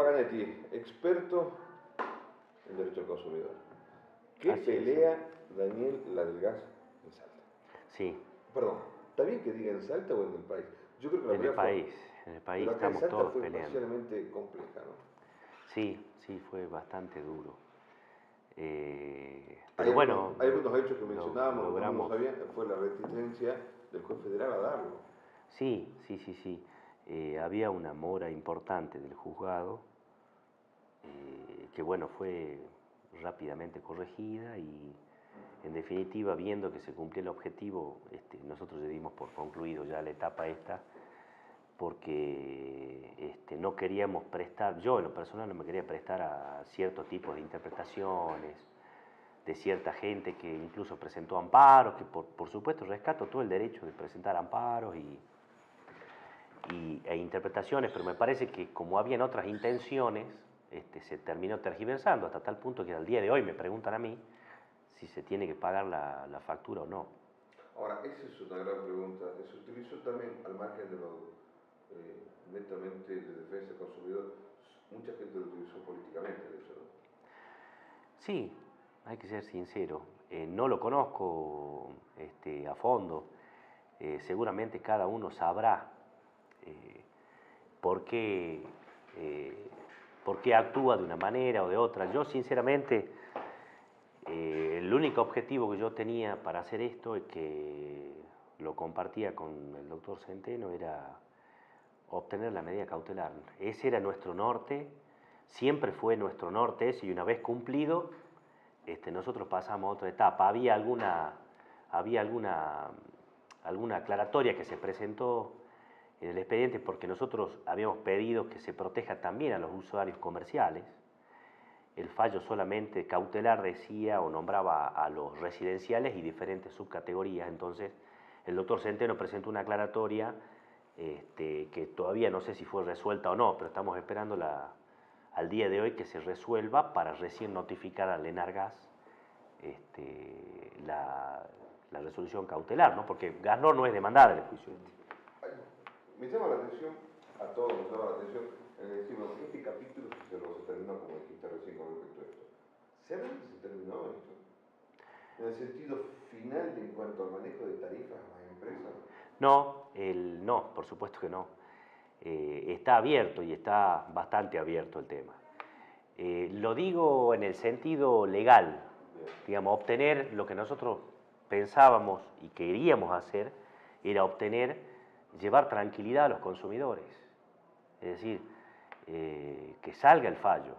Paganetti, experto en derecho al consumidor. ¿Qué Así pelea, Daniel, la del gas en Salta? Sí, Perdón, ¿está bien que diga en Salta o en el país? Yo creo que la en el pelea fue, país, en el país pero acá en estamos Salta todos fue peleando. parcialmente compleja, ¿no? Sí, sí, fue bastante duro. Hay Pero bueno, algunos hechos que mencionábamos, que todo el mundo logramos. sabía, fue la resistencia del juez federal a darlo. Sí, sí, sí, sí. Había una mora importante del juzgado que bueno, fue rápidamente corregida y en definitiva, viendo que se cumplía el objetivo, nosotros le dimos por concluido ya la etapa esta, porque no queríamos prestar, yo en lo personal no me quería prestar a ciertos tipos de interpretaciones, de cierta gente que incluso presentó amparos, que por supuesto rescato todo el derecho de presentar amparos e interpretaciones, pero me parece que como habían otras intenciones, se terminó tergiversando hasta tal punto que al día de hoy me preguntan a mí si se tiene que pagar la factura o no. Ahora, esa es una gran pregunta. ¿Se utilizó también, al margen de lo netamente de defensa del consumidor, mucha gente lo utilizó políticamente, de hecho, ¿no? Sí, hay que ser sincero. No lo conozco a fondo. Seguramente cada uno sabrá eh, por qué, eh, por qué actúa de una manera o de otra. Yo, sinceramente, el único objetivo que yo tenía para hacer esto y que lo compartía con el doctor Centeno era obtener la medida cautelar. Ese era nuestro norte, siempre fue nuestro norte ese, y una vez cumplido, nosotros pasamos a otra etapa. Había alguna aclaratoria que se presentó en el expediente porque nosotros habíamos pedido que se proteja también a los usuarios comerciales. El fallo solamente cautelar decía o nombraba a los residenciales y diferentes subcategorías. Entonces, el doctor Centeno presentó una aclaratoria que todavía no sé si fue resuelta o no, pero estamos esperando al día de hoy que se resuelva para recién notificar al Enargas la resolución cautelar, ¿no? Porque Gasnor no es demandada en el juicio Me llama la atención, a todos nos llama la atención, decir, bueno, este capítulo se terminó, como dijiste recién con respecto a esto. ¿Realmente se terminó esto? En el sentido final en cuanto al manejo de tarifas a las empresas. No, por supuesto que no. Está abierto y está bastante abierto el tema. Lo digo en el sentido legal, digamos, obtener lo que nosotros pensábamos y queríamos hacer era llevar tranquilidad a los consumidores, es decir, que salga el fallo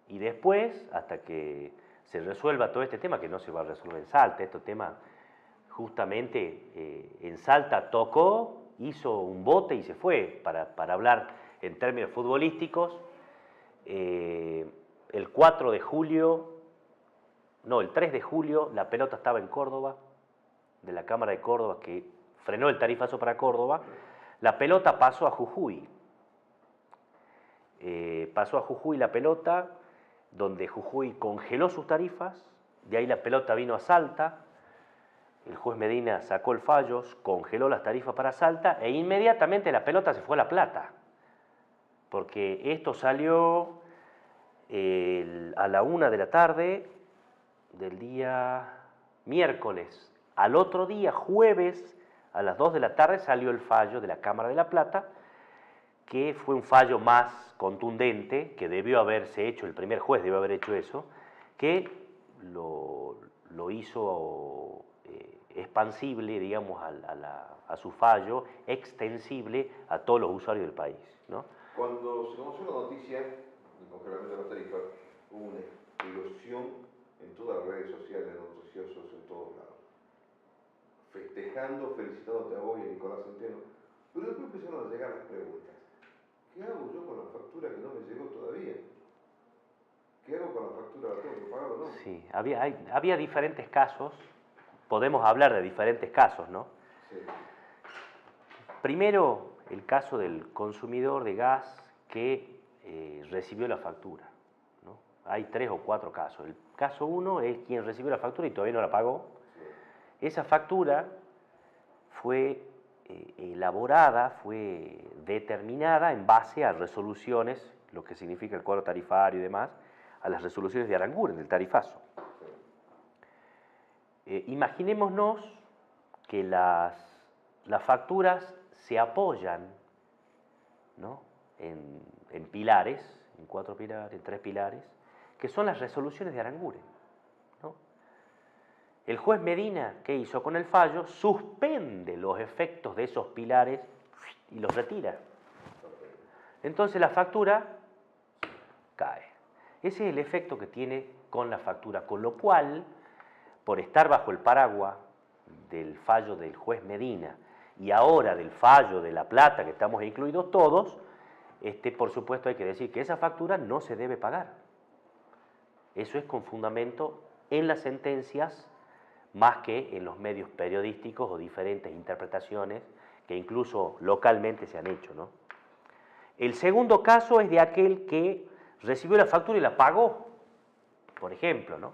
y después, hasta que se resuelva todo este tema, que no se va a resolver en Salta, este tema justamente en Salta tocó, hizo un bote y se fue, para hablar en términos futbolísticos, el 4 de julio, no, el 3 de julio, la pelota estaba en Córdoba, de la Cámara de Córdoba, que frenó el tarifazo para Córdoba. La pelota pasó a Jujuy. Pasó a Jujuy la pelota, donde Jujuy congeló sus tarifas, de ahí la pelota vino a Salta, el juez Medina sacó el fallo, congeló las tarifas para Salta e inmediatamente la pelota se fue a La Plata, porque esto salió a la 1 de la tarde del día miércoles. Al otro día, jueves, a las 2 de la tarde, salió el fallo de la Cámara de La Plata, que fue un fallo más contundente, que debió haberse hecho, el primer juez debió haber hecho eso, que lo hizo expansible, digamos, a su fallo, extensible a todos los usuarios del país, ¿no? Cuando se conoció la noticia del congelamiento de las tarifas, hubo una explosión en todas las redes sociales, noticiosos en todos lados, festejando, felicitándote a vos y a Nicolás Centeno, pero después empezaron a llegar las preguntas. ¿Qué hago yo con la factura que no me llegó todavía? ¿Qué hago con la factura? ¿La tengo que pagar o no? Sí, había diferentes casos, podemos hablar de diferentes casos, ¿no? Sí. Primero, el caso del consumidor de gas que recibió la factura, ¿no? Hay 3 o 4 casos. El caso 1 es quien recibió la factura y todavía no la pagó. Sí. Esa factura fue elaborada, fue determinada en base a resoluciones lo que significa el cuadro tarifario y demás, a las resoluciones de Aranguren, del tarifazo. Imaginémonos que las facturas se apoyan, ¿no?, en pilares, en 4 pilares, en 3 pilares, que son las resoluciones de Aranguren, ¿no? El juez Medina, ¿qué hizo con el fallo? Suspende los efectos de esos pilares y los retira. Entonces la factura cae. Ese es el efecto que tiene con la factura, con lo cual, por estar bajo el paraguas del fallo del juez Medina y ahora del fallo de La Plata, que estamos incluidos todos, por supuesto hay que decir que esa factura no se debe pagar. Eso es con fundamento en las sentencias más que en los medios periodísticos o diferentes interpretaciones que incluso localmente se han hecho, ¿no? El segundo caso es de aquel que recibió la factura y la pagó, por ejemplo, ¿no?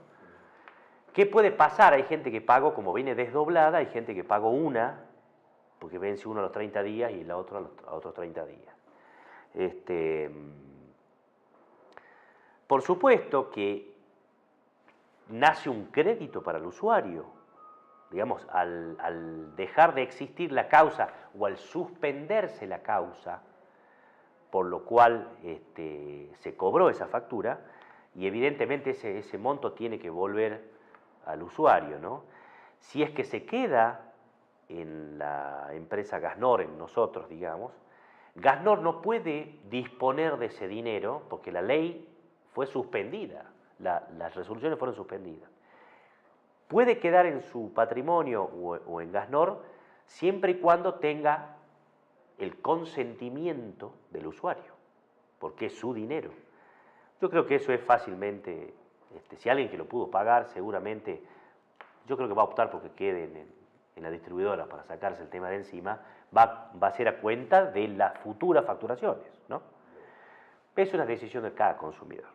¿Qué puede pasar? Hay gente que pagó como viene desdoblada, hay gente que pagó una, porque vence uno a los 30 días y la otra a otros 30 días. Por supuesto que nace un crédito para el usuario. Digamos, al dejar de existir la causa o al suspenderse la causa, por lo cual se cobró esa factura, y evidentemente ese monto tiene que volver al usuario, ¿no? Si es que se queda en la empresa Gasnor, en nosotros, digamos, Gasnor no puede disponer de ese dinero porque la ley fue suspendida, las resoluciones fueron suspendidas. Puede quedar en su patrimonio o en Gasnor siempre y cuando tenga el consentimiento del usuario, porque es su dinero. Yo creo que eso es fácilmente, si alguien que lo pudo pagar, seguramente, yo creo que va a optar porque quede en la distribuidora para sacarse el tema de encima, va a ser a cuenta de las futuras facturaciones, ¿no? Es una decisión de cada consumidor.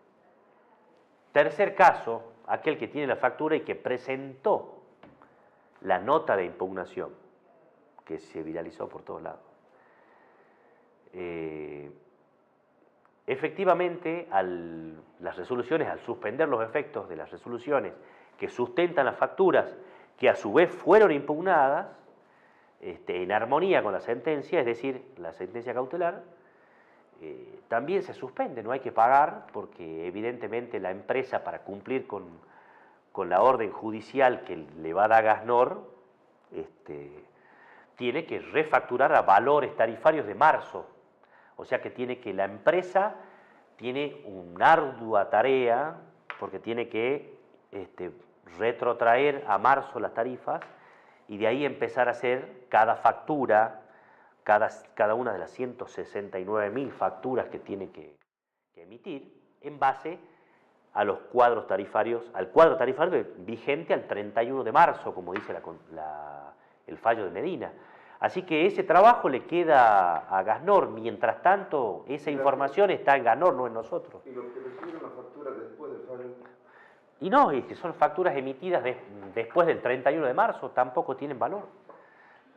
Tercer caso, aquel que tiene la factura y que presentó la nota de impugnación, que se viralizó por todos lados. Efectivamente, las resoluciones, al suspender los efectos de las resoluciones que sustentan las facturas, que a su vez fueron impugnadas, en armonía con la sentencia, es decir, la sentencia cautelar, también se suspende, no hay que pagar, porque evidentemente la empresa, para cumplir con la orden judicial que le va a dar Gasnor, tiene que refacturar a valores tarifarios de marzo. O sea que la empresa tiene una ardua tarea, porque tiene que retrotraer a marzo las tarifas y de ahí empezar a hacer cada factura, cada una de las 169.000 facturas que tiene que emitir en base a los cuadros tarifarios, al cuadro tarifario vigente al 31 de marzo, como dice el fallo de Medina. Así que ese trabajo le queda a Gasnor. Mientras tanto, esa información está en Gasnor, no en nosotros. ¿Y los que recibieron la factura después del fallo? Y no, es que son facturas emitidas después del 31 de marzo, tampoco tienen valor.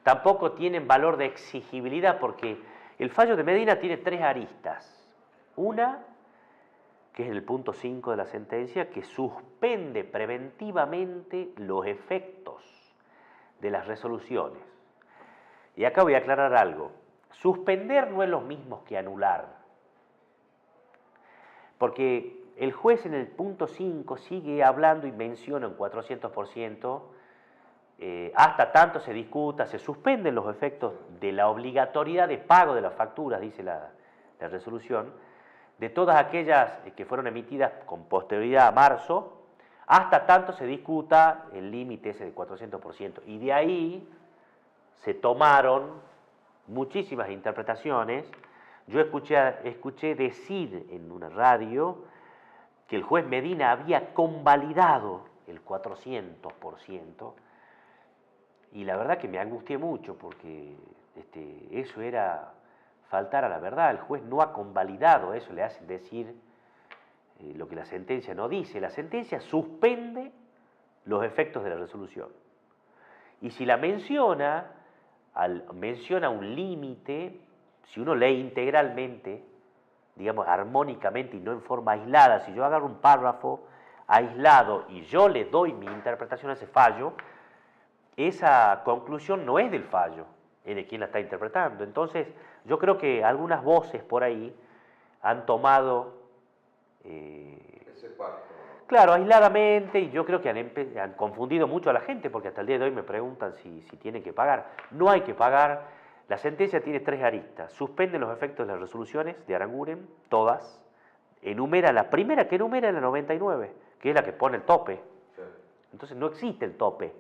Tampoco tienen valor de exigibilidad, porque el fallo de Medina tiene 3 aristas. Una, que es el punto 5 de la sentencia, que suspende preventivamente los efectos de las resoluciones. Y acá voy a aclarar algo. Suspender no es lo mismo que anular. Porque el juez en el punto 5 sigue hablando y menciona un 400%, hasta tanto se discuta, se suspenden los efectos de la obligatoriedad de pago de las facturas, dice la resolución, de todas aquellas que fueron emitidas con posterioridad a marzo, hasta tanto se discuta el límite ese de 400%. Y de ahí se tomaron muchísimas interpretaciones. Yo escuché decir en una radio que el juez Medina había convalidado el 400%, y la verdad que me angustié mucho porque eso era faltar a la verdad. El juez no ha convalidado eso, le hacen decir lo que la sentencia no dice. La sentencia suspende los efectos de la resolución. Y si la menciona un límite, si uno lee integralmente digamos, armónicamente y no en forma aislada. Si yo agarro un párrafo aislado y yo le doy mi interpretación a ese fallo, esa conclusión no es del fallo, es de quien la está interpretando. Entonces, yo creo que algunas voces por ahí han tomado, ese pacto. claro, aisladamente, y yo creo que han confundido mucho a la gente, porque hasta el día de hoy me preguntan si tienen que pagar. No hay que pagar. La sentencia tiene 3 aristas. Suspende los efectos de las resoluciones de Aranguren, todas. Enumera, la primera que enumera es la 99, que es la que pone el tope. Sí. Entonces no existe el tope.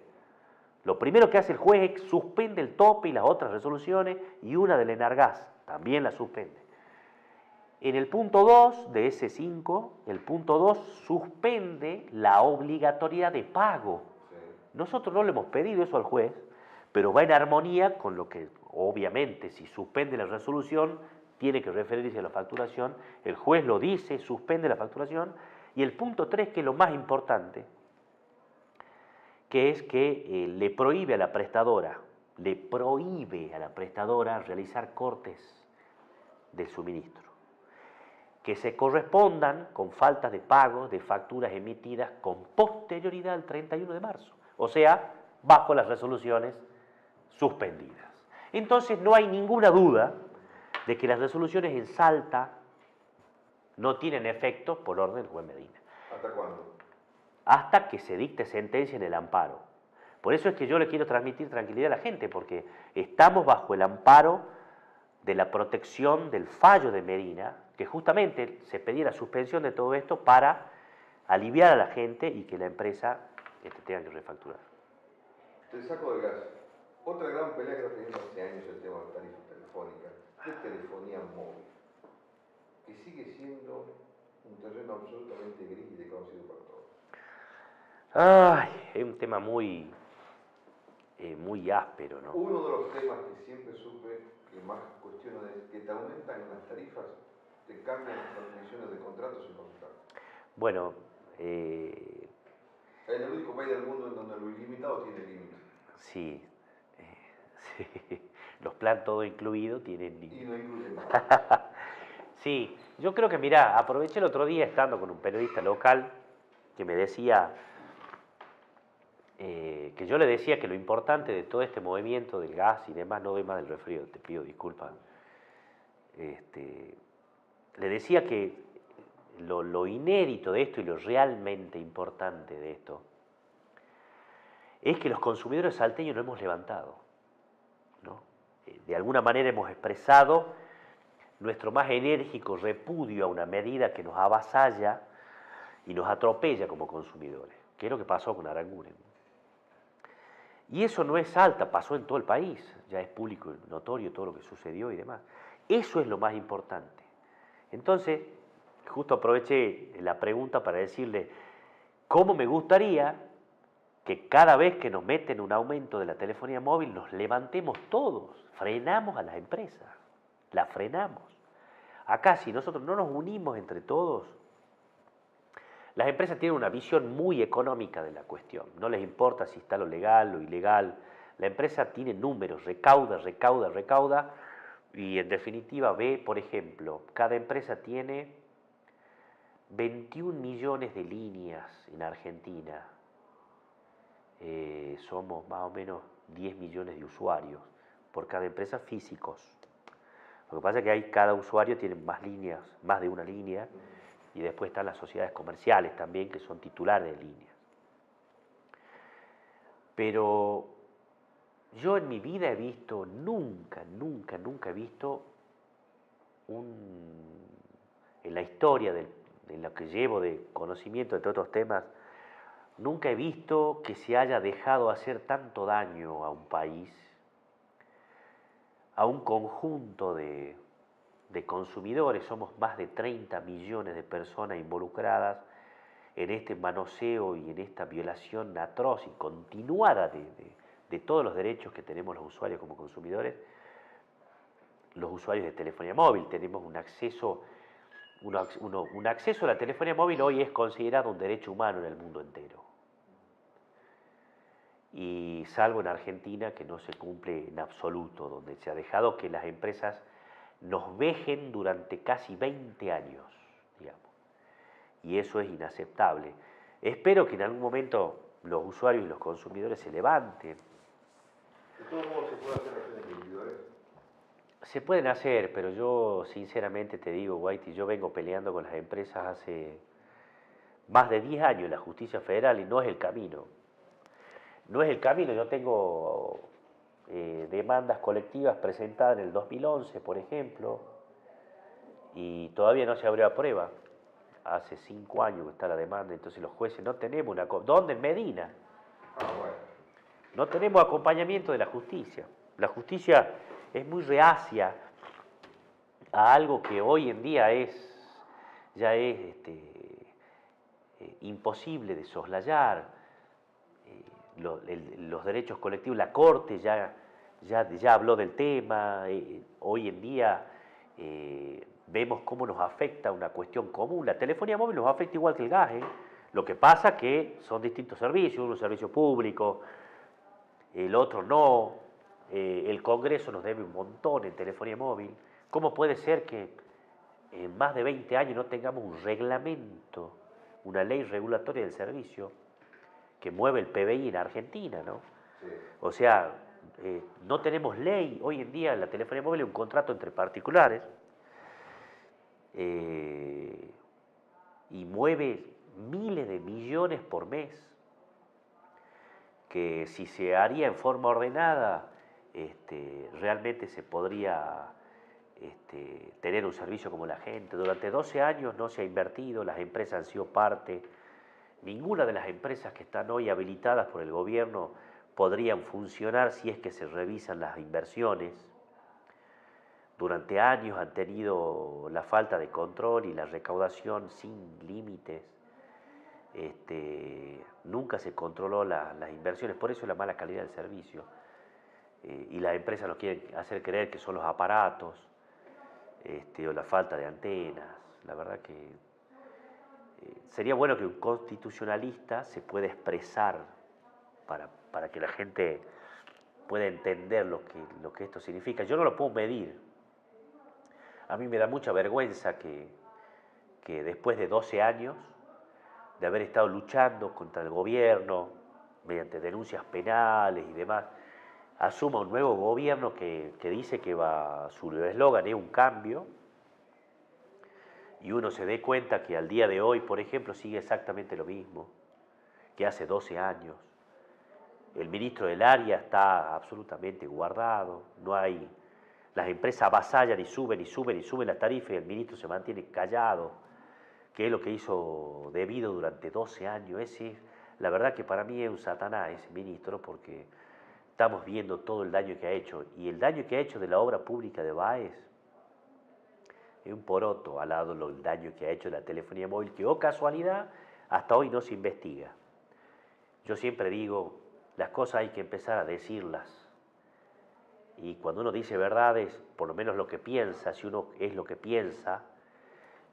Lo primero que hace el juez es suspende el tope y las otras resoluciones, y una del Enargás también la suspende. En el punto 2 de ese 5, el punto 2 suspende la obligatoriedad de pago. Sí. Nosotros no le hemos pedido eso al juez, pero va en armonía con lo que, obviamente, si suspende la resolución, tiene que referirse a la facturación. El juez lo dice, suspende la facturación. Y el punto 3, que es lo más importante, que es que le prohíbe a la prestadora realizar cortes del suministro, que se correspondan con faltas de pago de facturas emitidas con posterioridad al 31 de marzo, o sea, bajo las resoluciones suspendidas. Entonces no hay ninguna duda de que las resoluciones en Salta no tienen efecto por orden del juez Medina. ¿Hasta cuándo? Hasta que se dicte sentencia en el amparo. Por eso es que yo le quiero transmitir tranquilidad a la gente, porque estamos bajo el amparo de la protección del fallo de Medina, que justamente se pedía la suspensión de todo esto para aliviar a la gente y que la empresa tenga que refacturar. Te saco del gas. Otra gran pelea que está teniendo hace años el tema de tarifas telefónicas, de telefonía móvil, que sigue siendo un terreno absolutamente gris y desconocido para todos. Ay, es un tema muy áspero, ¿no? Uno de los temas que siempre supe que más cuestiono es que te aumentan las tarifas, te cambian las condiciones de contrato sin consultar. Bueno, es el único país del mundo en donde lo ilimitado tiene límite. Sí, sí, los planes todo incluido tienen límite. Y no incluyen nada. Sí, yo creo que, mirá, aproveché el otro día estando con un periodista local que me decía, que yo le decía que lo importante de todo este movimiento del gas y demás, no doy más del resfrío, te pido disculpas, le decía que lo inédito de esto y lo realmente importante de esto es que los consumidores salteños nos hemos levantado, ¿no? De alguna manera hemos expresado nuestro más enérgico repudio a una medida que nos avasalla y nos atropella como consumidores, que es lo que pasó con Aranguren. Y eso no es Salta, pasó en todo el país, ya es público y notorio todo lo que sucedió y demás. Eso es lo más importante. Entonces, justo aproveché la pregunta para decirle cómo me gustaría que cada vez que nos meten un aumento de la telefonía móvil nos levantemos todos, frenamos a las empresas, las frenamos. Acá si nosotros no nos unimos entre todos, las empresas tienen una visión muy económica de la cuestión, no les importa si está lo legal, lo ilegal, la empresa tiene números, recauda, y en definitiva ve, por ejemplo, cada empresa tiene 21 millones de líneas en Argentina, somos más o menos 10 millones de usuarios por cada empresa físicos. Lo que pasa es que cada usuario tiene más líneas, más de una línea, y después están las sociedades comerciales también, que son titulares de líneas. Pero yo en mi vida he visto, nunca he visto en la historia de lo que llevo de conocimiento de otros temas, nunca he visto que se haya dejado hacer tanto daño a un país, a un conjunto de consumidores. Somos más de 30 millones de personas involucradas en este manoseo y en esta violación atroz y continuada de todos los derechos que tenemos los usuarios como consumidores. Los usuarios de telefonía móvil tenemos un acceso a la telefonía móvil hoy es considerado un derecho humano en el mundo entero. Y salvo en Argentina, que no se cumple en absoluto, donde se ha dejado que las empresas nos vejen durante casi 20 años, digamos. Y eso es inaceptable. Espero que en algún momento los usuarios y los consumidores se levanten. De todos modos, ¿se puede hacer acciones individuales? Se pueden hacer, pero yo sinceramente te digo, Whitey, yo vengo peleando con las empresas hace más de 10 años en la justicia federal y no es el camino. No es el camino, yo tengo demandas colectivas presentadas en el 2011, por ejemplo, y todavía no se abrió a prueba. Hace 5 años que está la demanda, entonces los jueces no tenemos una... ¿Dónde? En Medina. Ah, bueno. No tenemos acompañamiento de la justicia. La justicia es muy reacia a algo que hoy en día ya es imposible de soslayar. Los derechos colectivos, la Corte ya habló del tema, hoy en día vemos cómo nos afecta una cuestión común. La telefonía móvil nos afecta igual que el gas, ¿eh? Lo que pasa es que son distintos servicios, uno es un servicio público, el otro no, el Congreso nos debe un montón en telefonía móvil. ¿Cómo puede ser que en más de 20 años no tengamos un reglamento, una ley regulatoria del servicio que mueve el PBI en Argentina, ¿no? Sí. O sea, no tenemos ley. Hoy en día la telefonía móvil es un contrato entre particulares y mueve miles de millones por mes, que si se haría en forma ordenada, realmente se podría tener un servicio como la gente. Durante 12 años no se ha invertido, las empresas han sido parte. Ninguna de las empresas que están hoy habilitadas por el gobierno podrían funcionar si es que se revisan las inversiones. Durante años han tenido la falta de control y la recaudación sin límites. Nunca se controló las inversiones, por eso la mala calidad del servicio. Y las empresas nos quieren hacer creer que son los aparatos o la falta de antenas. La verdad que sería bueno que un constitucionalista se pueda expresar para que la gente pueda entender lo que esto significa. Yo no lo puedo medir. A mí me da mucha vergüenza que después de 12 años de haber estado luchando contra el gobierno mediante denuncias penales y demás, asuma un nuevo gobierno que dice que su eslogan es un cambio, y uno se dé cuenta que al día de hoy, por ejemplo, sigue exactamente lo mismo que hace 12 años. El ministro del área está absolutamente guardado, no hay... Las empresas avasallan y suben y suben y suben las tarifas y el ministro se mantiene callado, que es lo que hizo debido durante 12 años. La verdad que para mí es un satanás ese ministro, porque estamos viendo todo el daño que ha hecho, y el daño que ha hecho de la obra pública de Baez es un poroto al lado del daño que ha hecho la telefonía móvil, que, oh casualidad, hasta hoy no se investiga. Yo siempre digo, las cosas hay que empezar a decirlas. Y cuando uno dice verdades, por lo menos lo que piensa, si uno es lo que piensa,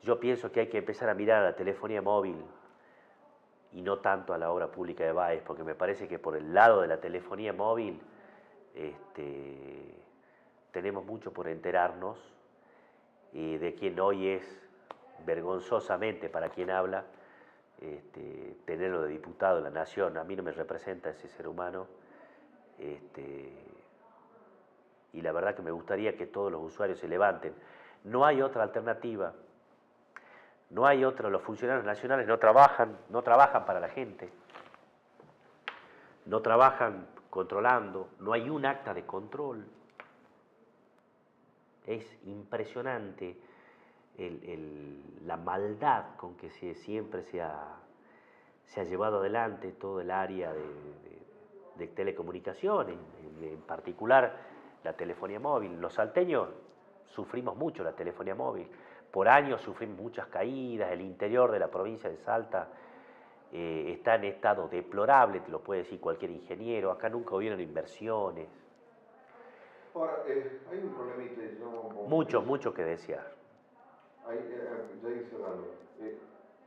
yo pienso que hay que empezar a mirar a la telefonía móvil y no tanto a la obra pública de Baez, porque me parece que por el lado de la telefonía móvil tenemos mucho por enterarnos de quien hoy es, vergonzosamente para quien habla, tenerlo de diputado de la Nación. A mí no me representa ese ser humano. Y la verdad que me gustaría que todos los usuarios se levanten. No hay otra alternativa, no hay otra. Los funcionarios nacionales no trabajan para la gente, no trabajan controlando, no hay un acta de control. Es impresionante la maldad con que siempre se ha llevado adelante todo el área de telecomunicaciones, en particular la telefonía móvil. Los salteños sufrimos mucho la telefonía móvil. Por años sufrimos muchas caídas. El interior de la provincia de Salta está en estado deplorable, te lo puede decir cualquier ingeniero. Acá nunca hubieron inversiones. Ahora, hay un problemita. Mucho que desear. Ya ir cerrando.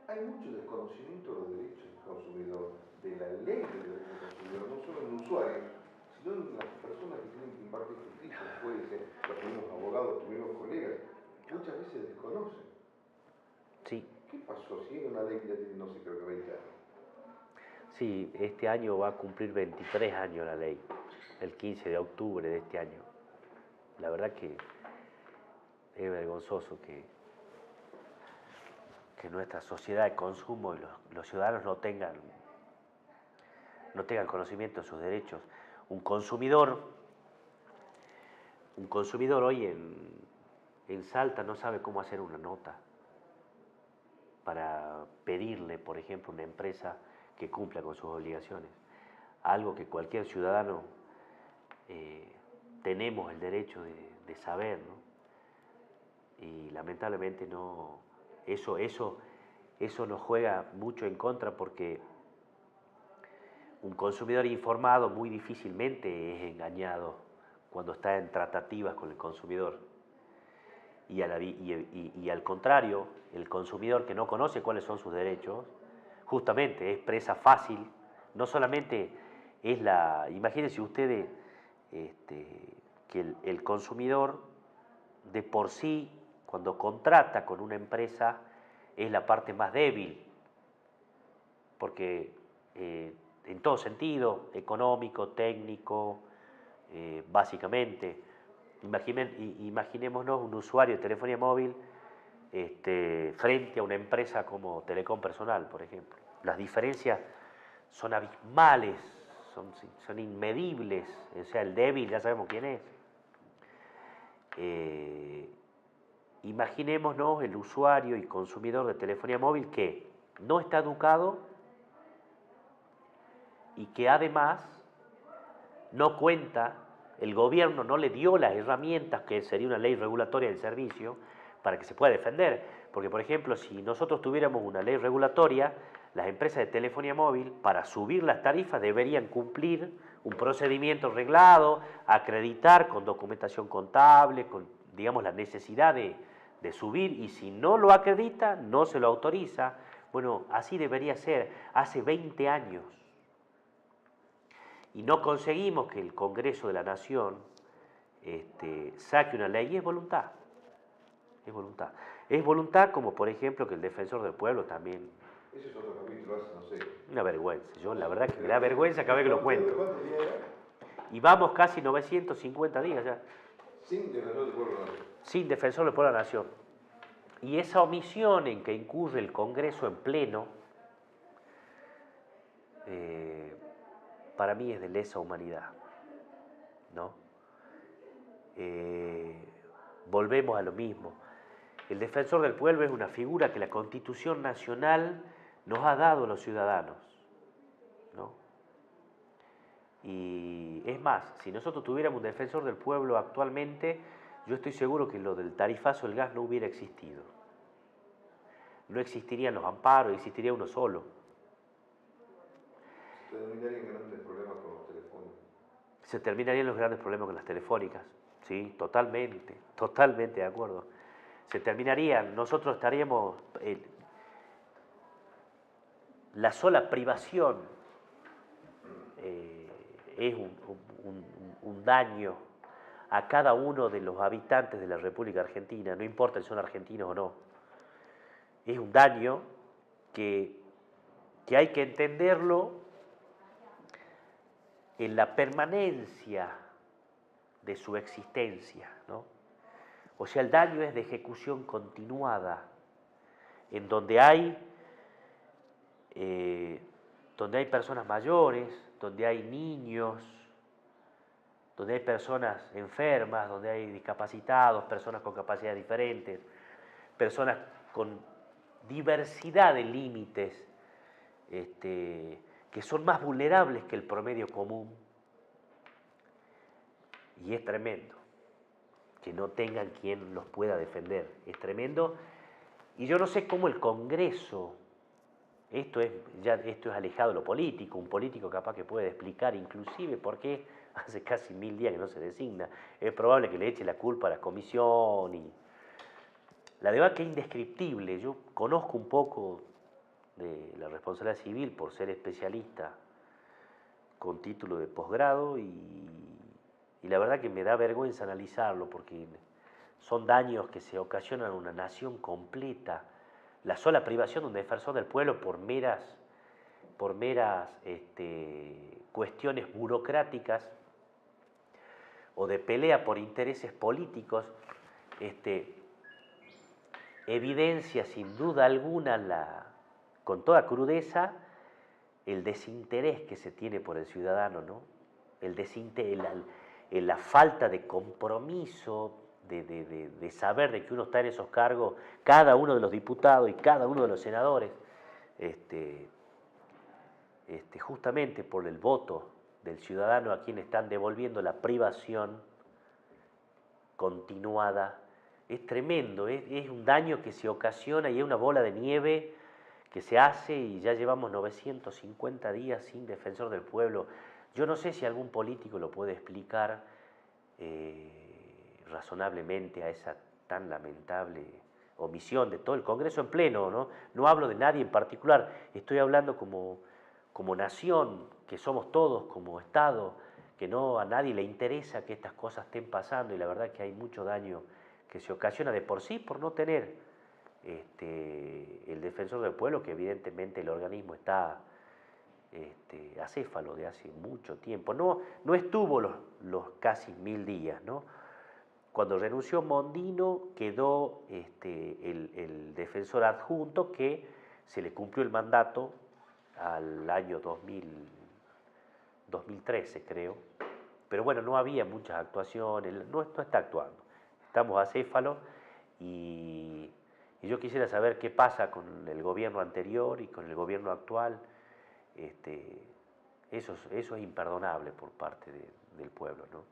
Hay mucho desconocimiento de los derechos del consumidor, de la ley del derecho del consumidor, no solo en el usuario, sino en las personas que tienen que impartir justicia, jueces, los mismos abogados, tuvimos colegas muchas veces desconocen. Sí. ¿Qué pasó? Si era una ley que ya tiene, no sé, creo que 20 años. Sí, este año va a cumplir 23 años la ley, el 15 de octubre de este año. La verdad que es vergonzoso que nuestra sociedad de consumo y los ciudadanos no tengan conocimiento de sus derechos. Un consumidor hoy en Salta no sabe cómo hacer una nota para pedirle, por ejemplo, a una empresa que cumpla con sus obligaciones. Algo que cualquier ciudadano tenemos el derecho de saber, ¿no? Y lamentablemente no, eso nos juega mucho en contra porque un consumidor informado muy difícilmente es engañado cuando está en tratativas con el consumidor. Y al contrario, el consumidor que no conoce cuáles son sus derechos, justamente es presa fácil, no solamente es imagínense ustedes que el consumidor de por sí, cuando contrata con una empresa, es la parte más débil, porque en todo sentido, económico, técnico, básicamente, imaginémonos un usuario de telefonía móvil frente a una empresa como Telecom Personal, por ejemplo. Las diferencias son abismales, son inmedibles, o sea, el débil ya sabemos quién es. Imaginémonos el usuario y consumidor de telefonía móvil que no está educado y que además no cuenta, el gobierno no le dio las herramientas que sería una ley regulatoria del servicio para que se pueda defender. Porque, por ejemplo, si nosotros tuviéramos una ley regulatoria, las empresas de telefonía móvil, para subir las tarifas, deberían cumplir un procedimiento reglado, acreditar con documentación contable, con, digamos, la necesidad de subir, y si no lo acredita, no se lo autoriza. Bueno, así debería ser. Hace 20 años. Y no conseguimos que el Congreso de la Nación saque una ley, y es voluntad. Es voluntad. Es voluntad como, por ejemplo, que el Defensor del Pueblo también. Ese es otro capítulo, hace, no sé. Una vergüenza. Yo la verdad que me da vergüenza cada vez que lo cuento. ¿Cuántos días era? Y vamos casi 950 días ya. Sin Defensor del Pueblo de la Nación. Sin Defensor del Pueblo de la Nación. Y esa omisión en que incurre el Congreso en pleno, para mí es de lesa humanidad, ¿no? Volvemos a lo mismo. El Defensor del Pueblo es una figura que la Constitución Nacional nos ha dado a los ciudadanos, ¿no? Y es más, si nosotros tuviéramos un Defensor del Pueblo actualmente, yo estoy seguro que lo del tarifazo del gas no hubiera existido. No existirían los amparos, existiría uno solo. Se terminarían grandes problemas con los telefónicos. Se terminarían los grandes problemas con las telefónicas, sí, totalmente, totalmente de acuerdo. Se terminarían, nosotros estaríamos, la sola privación es un daño a cada uno de los habitantes de la República Argentina, no importa si son argentinos o no. Es un daño que hay que entenderlo en la permanencia de su existencia, ¿no? O sea, el daño es de ejecución continuada, en donde hay personas mayores, donde hay niños, donde hay personas enfermas, donde hay discapacitados, personas con capacidades diferentes, personas con diversidad de límites que son más vulnerables que el promedio común. Y es tremendo que no tengan quien los pueda defender. Es tremendo. Y yo no sé cómo el Congreso, esto es alejado de lo político, un político capaz que puede explicar inclusive por qué hace casi 1000 días que no se designa. Es probable que le eche la culpa a la comisión y la verdad que es indescriptible. Yo conozco un poco de la responsabilidad civil por ser especialista con título de posgrado y la verdad que me da vergüenza analizarlo porque son daños que se ocasionan a una nación completa. La sola privación de un defensor del pueblo por meras cuestiones burocráticas o de pelea por intereses políticos, evidencia sin duda alguna, con toda crudeza, el desinterés que se tiene por el ciudadano, ¿no? La falta de compromiso, de saber de que uno está en esos cargos, cada uno de los diputados y cada uno de los senadores, justamente por el voto del ciudadano a quien están devolviendo la privación continuada. Es tremendo, es un daño que se ocasiona y es una bola de nieve que se hace y ya llevamos 950 días sin defensor del pueblo. Yo no sé si algún político lo puede explicar razonablemente a esa tan lamentable omisión de todo el Congreso en pleno, ¿no? No hablo de nadie en particular, estoy hablando como nación, que somos todos, como Estado, que no a nadie le interesa que estas cosas estén pasando y la verdad que hay mucho daño que se ocasiona de por sí por no tener el defensor del pueblo, que evidentemente el organismo está acéfalo de hace mucho tiempo. No estuvo los casi 1000 días, ¿no? Cuando renunció Mondino quedó el defensor adjunto que se le cumplió el mandato al año 2013, creo. Pero bueno, no había muchas actuaciones, no está actuando. Estamos acéfalos y yo quisiera saber qué pasa con el gobierno anterior y con el gobierno actual. Eso es imperdonable por parte del pueblo, ¿no?